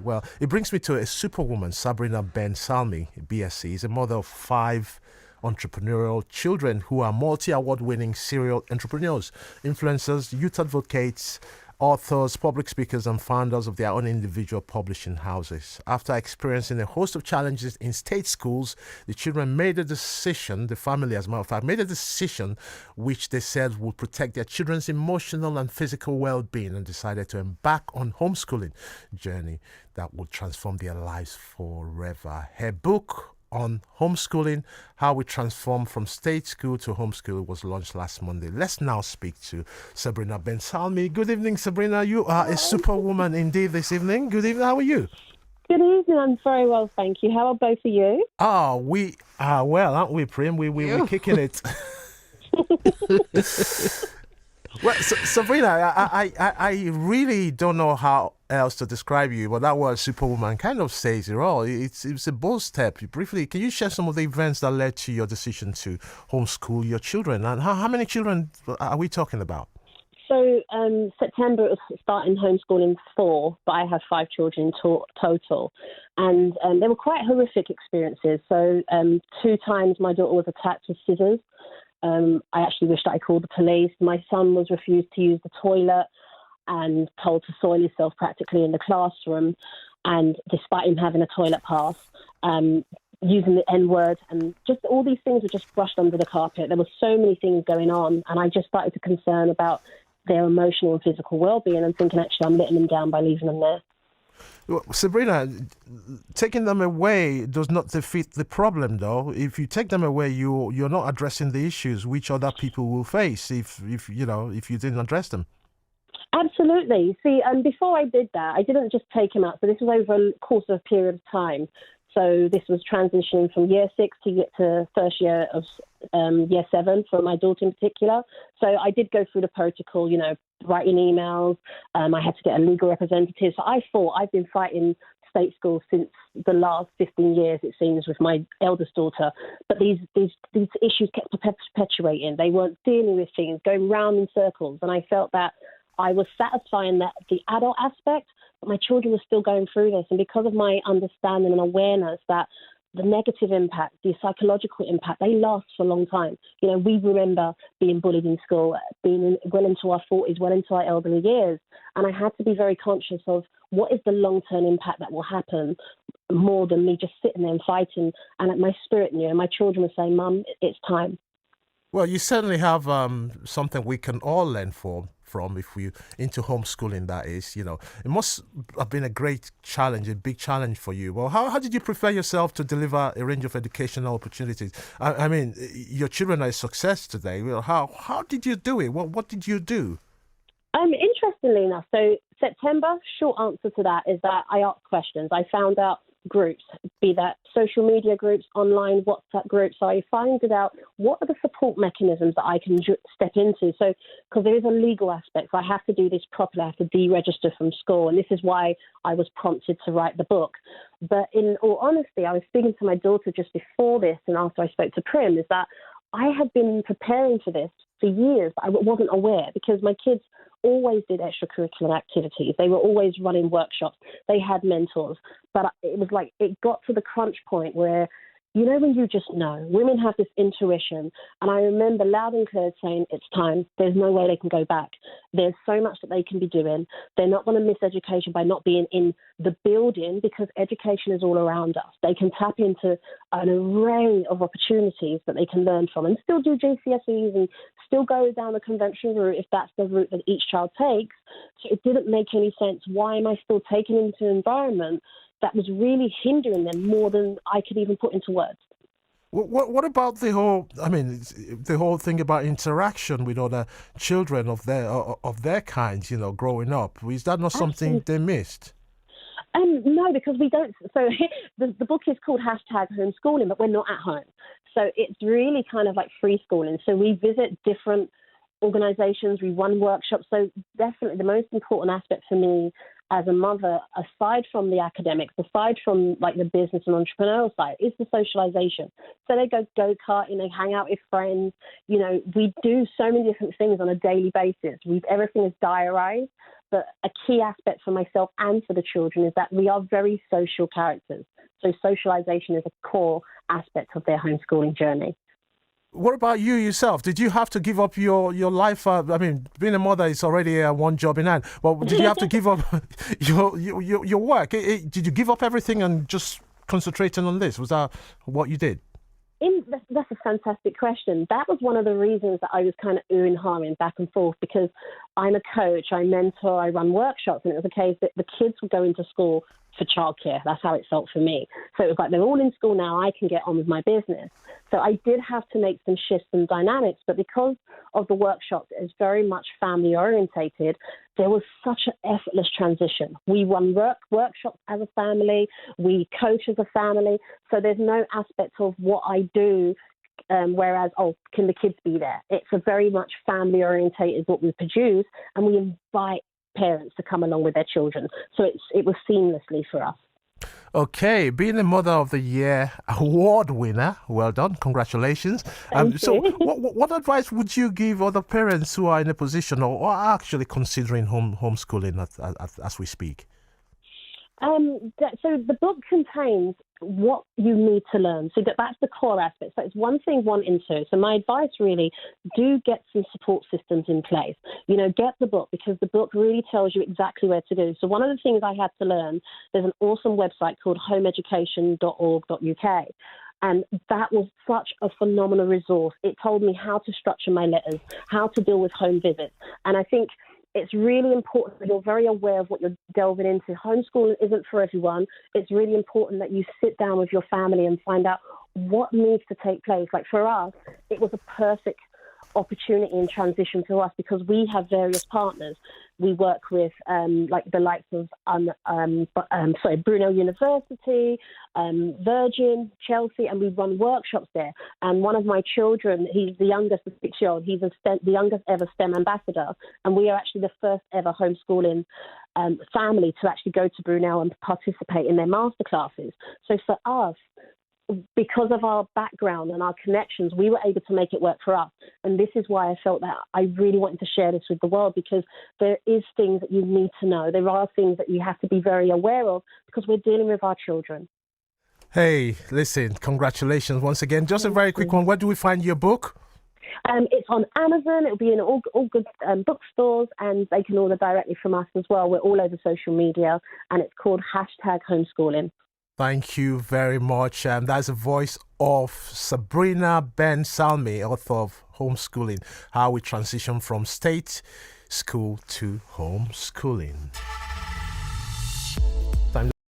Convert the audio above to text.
Well, it brings me to a superwoman, Sabrina Ben Salmi, BSc, is a mother of five entrepreneurial children who are multi-award winning serial entrepreneurs, influencers, youth advocates, authors, public speakers, and founders of their own individual publishing houses. After experiencing a host of challenges in state schools, the children made a decision, the family, as a matter of fact, made a decision which they said would protect their children's emotional and physical well-being, and decided to embark on homeschooling journey that would transform their lives forever. Her book on homeschooling, how we transform from state school to homeschool, was launched last Monday. Let's now speak to Sabrina Ben Salmi. Good evening, Sabrina. You are a superwoman indeed this evening. Good evening. How are you? Good evening. I'm very well, thank you. How are both of you? Oh, we are well, aren't we, Prim? We're kicking it. Well, Sabrina, I really don't know how else to describe you, but that word superwoman kind of says it all. It's a bold step. Briefly, can you share some of the events that led to your decision to homeschool your children? And how many children are we talking about? So September, it was starting homeschooling 4, but I have 5 children in total. And they were quite horrific experiences. So 2 times my daughter was attacked with scissors. I actually wish that I called the police. My son was refused to use the toilet and told to soil himself practically in the classroom. And despite him having a toilet pass, using the N-word, and just all these things were just brushed under the carpet. There were so many things going on, and I just started to concern about their emotional and physical well-being and thinking, actually, I'm letting them down by leaving them there. Well, Sabrina, taking them away does not defeat the problem, though. If you take them away, you're not addressing the issues which other people will face if you didn't address them. Absolutely. See, before I did that, I didn't just take him out. So this was over a course of a period of time. So this was transitioning from year 6 to get to first year of year 7 for my daughter in particular. So I did go through the protocol, writing emails. I had to get a legal representative. So I've been fighting state schools since the last 15 years, it seems, with my eldest daughter. But these issues kept perpetuating. They weren't dealing with things, going round in circles. And I felt that I was satisfying the adult aspect, but my children were still going through this. And because of my understanding and awareness that the negative impact, the psychological impact, they last for a long time. We remember being bullied in school, being well into our 40s, well into our elderly years. And I had to be very conscious of what is the long-term impact that will happen more than me just sitting there and fighting. And my spirit knew, and my children were saying, Mum, it's time. Well, you certainly have something we can all learn from if we into homeschooling, that is. It must have been a great challenge, a big challenge for you. Well, how did you prepare yourself to deliver a range of educational opportunities? I mean, your children are a success today. Well, how did you do it? What did you do? Interestingly enough, so September, short answer to that is that I asked questions. I found out groups, be that social media groups, online WhatsApp groups. So I found out what are the support mechanisms that I can step into. So, because there is a legal aspect, so I have to do this properly. I have to deregister from school. And this is why I was prompted to write the book. But in all honesty, I was speaking to my daughter just before this and after I spoke to Prim, is that I had been preparing for this for years, but I wasn't aware because my kids always did extracurricular activities. They were always running workshops. They had mentors. But it was like it got to the crunch point where, when you just know, women have this intuition. And I remember loud and clear saying, it's time. There's no way they can go back. There's so much that they can be doing. They're not going to miss education by not being in the building because education is all around us. They can tap into an array of opportunities that they can learn from and still do GCSEs and still go down the conventional route if that's the route that each child takes. So it didn't make any sense. Why am I still taking them into an environment that was really hindering them more than I could even put into words? What about the whole thing about interaction with other children of their kind, growing up? Is that not something they missed? No, because we don't. So the book is called #homeschooling, but we're not at home. So it's really kind of like free schooling. So we visit different organizations, we run workshops. So definitely the most important aspect for me as a mother, aside from the academics, aside from like the business and entrepreneurial side, is the socialization. So they go-karting, they hang out with friends. We do so many different things on a daily basis. Everything is diarized. But a key aspect for myself and for the children is that we are very social characters. So socialization is a core aspect of their homeschooling journey. What about you yourself? Did you have to give up your life? Being a mother is already one job in hand. Well, did you have to give up your work? Did you give up everything and just concentrating on this? Was that what you did? That's a fantastic question. That was one of the reasons that I was kind of oohing, hawing back and forth, because I'm a coach, I mentor, I run workshops, and it was a case that the kids were going to school for childcare. That's how it felt for me. So it was like, they're all in school now, I can get on with my business. So I did have to make some shifts and dynamics, but because of the workshops, it's very much family orientated, there was such an effortless transition. We run workshops as a family, we coach as a family, so there's no aspect of what I do whereas, can the kids be there? It's a very much family orientated what we produce, and we invite parents to come along with their children. So it was seamlessly for us. Okay, being the Mother of the Year award winner, well done, congratulations. So what advice would you give other parents who are in a position or are actually considering homeschooling as we speak? So the book contains what you need to learn. So that's the core aspect. So it's one thing, one and two. So my advice really, do get some support systems in place. Get the book, because the book really tells you exactly where to go. So one of the things I had to learn, there's an awesome website called homeeducation.org.uk. And that was such a phenomenal resource. It told me how to structure my letters, how to deal with home visits. And I think it's really important that you're very aware of what you're delving into. Homeschooling isn't for everyone. It's really important that you sit down with your family and find out what needs to take place. Like for us, it was a perfect opportunity and transition to us because we have various partners. We work with the likes of Brunel University, Virgin, Chelsea, and we run workshops there. And one of my children, he's the youngest, the 6-year-old, he's the youngest ever STEM ambassador, and we are actually the first ever homeschooling family to actually go to Brunel and participate in their masterclasses. So for us, because of our background and our connections, we were able to make it work for us. And this is why I felt that I really wanted to share this with the world, because there is things that you need to know. There are things that you have to be very aware of because we're dealing with our children. Hey, listen, congratulations once again. Just a very quick one. Where do we find your book? It's on Amazon. It'll be in all good bookstores, and they can order directly from us as well. We're all over social media, and it's called #Homeschooling. Thank you very much. That's the voice of Sabrina Salmi, author of Homeschooling, how we transition from state school to homeschooling.